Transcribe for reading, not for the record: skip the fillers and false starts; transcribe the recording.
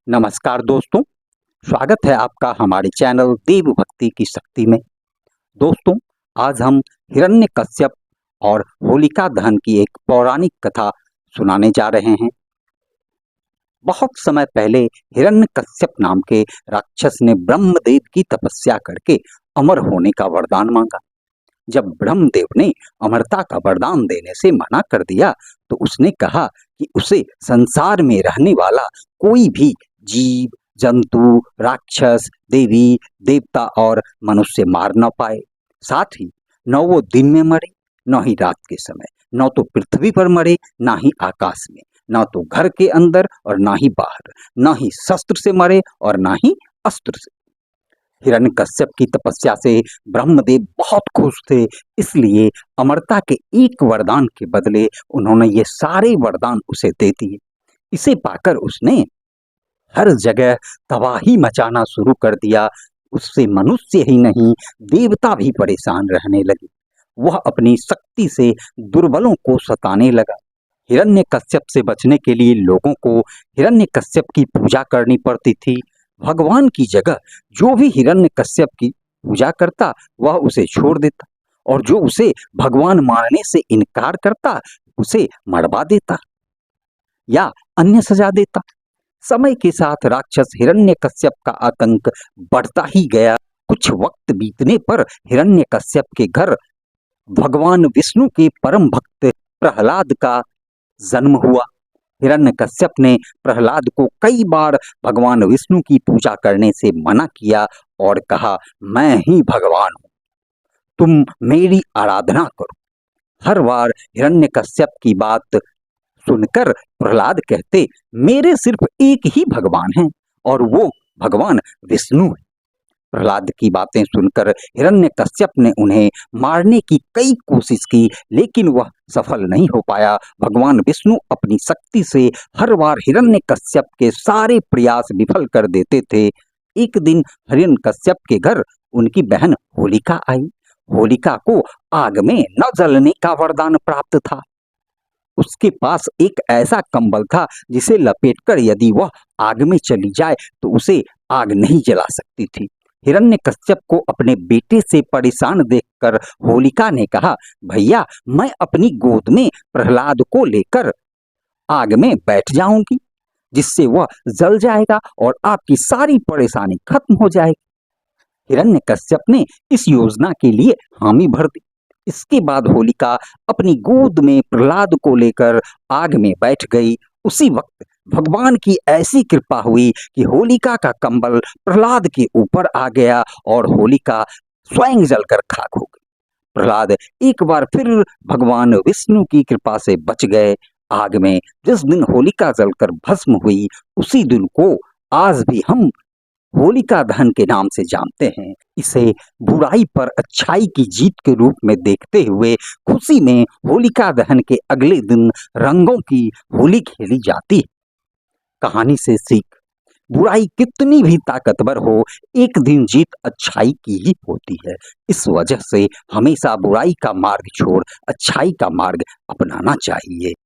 नमस्कार दोस्तों, स्वागत है आपका हमारे चैनल देव भक्ति की शक्ति में। दोस्तों, आज हम हिरण्यकश्यप और होलिका दहन की एक पौराणिक कथा सुनाने जा रहे हैं। बहुत समय पहले हिरण्यकश्यप नाम के राक्षस ने ब्रह्मदेव की तपस्या करके अमर होने का वरदान मांगा। जब ब्रह्मदेव ने अमरता का वरदान देने से मना कर दिया, तो उसने कहा कि उसे संसार में रहने वाला कोई भी जीव, जंतु, राक्षस, देवी, देवता और मनुष्य मार न पाए। साथ ही न वो दिन में मरे, न ही रात के समय, न तो पृथ्वी पर मरे, न ही आकाश में, न तो घर के अंदर और न ही बाहर, न ही शस्त्र से मरे और न ही अस्त्र से। हिरण्यकश्यप की तपस्या से ब्रह्मदेव बहुत खुश थे, इसलिए अमरता के एक वरदान के बदले उन्होंने ये सारे वरदान उसे दे दिए। इसे पाकर उसने हर जगह तबाही मचाना शुरू कर दिया। उससे मनुष्य ही नहीं, देवता भी परेशान रहने लगे। वह अपनी शक्ति से दुर्बलों को सताने लगा। हिरण्यकश्यप से बचने के लिए लोगों को हिरण्यकश्यप की पूजा करनी पड़ती थी। भगवान की जगह जो भी हिरण्यकश्यप की पूजा करता, वह उसे छोड़ देता, और जो उसे भगवान मानने से इनकार करता, उसे मरवा देता या अन्य सजा देता। समय के साथ राक्षस हिरण्यकश्यप का आतंक बढ़ता ही गया। कुछ वक्त बीतने पर हिरण्यकश्यप के घर भगवान विष्णु के परम भक्त प्रहलाद का जन्म हुआ। हिरण्यकश्यप ने प्रहलाद को कई बार भगवान विष्णु की पूजा करने से मना किया और कहा, मैं ही भगवान हूँ, तुम मेरी आराधना करो। हर बार हिरण्यकश्यप की बात सुनकर प्रहलाद कहते, मेरे सिर्फ एक ही भगवान हैं और वो भगवान विष्णु है। प्रहलाद की बातें सुनकर हिरण्यकश्यप ने उन्हें मारने की कई कोशिश की, लेकिन वह सफल नहीं हो पाया। भगवान विष्णु अपनी शक्ति से हर बार हिरण्यकश्यप के सारे प्रयास विफल कर देते थे। एक दिन हिरण्यकश्यप के घर उनकी बहन होलिका आई। होलिका को आग में न जलने का वरदान प्राप्त था। उसके पास एक ऐसा कंबल था जिसे लपेटकर यदि वह आग में चली जाए तो उसे आग नहीं जला सकती थी। हिरण्यकश्यप को अपने बेटे से परेशान देखकर होलिका ने कहा, भैया, मैं अपनी गोद में प्रहलाद को लेकर आग में बैठ जाऊंगी, जिससे वह जल जाएगा और आपकी सारी परेशानी खत्म हो जाएगी। हिरण्यकश्यप ने इस योजना के लिए हामी भर दी। इसके बाद होलिका अपनी गोद में प्रहलाद को लेकर आग में बैठ गई। उसी वक्त भगवान की ऐसी कृपा हुई कि होलिका का कंबल प्रहलाद के ऊपर आ गया और होलिका स्वयं जलकर खाक हो गई। प्रहलाद एक बार फिर भगवान विष्णु की कृपा से बच गए आग में। जिस दिन होलिका जलकर भस्म हुई, उसी दिन को आज भी हम होलिका दहन के नाम से जानते हैं। इसे बुराई पर अच्छाई की जीत के रूप में देखते हुए खुशी में होलिका दहन के अगले दिन रंगों की होली खेली जाती है। कहानी से सीख, बुराई कितनी भी ताकतवर हो, एक दिन जीत अच्छाई की ही होती है। इस वजह से हमेशा बुराई का मार्ग छोड़ अच्छाई का मार्ग अपनाना चाहिए।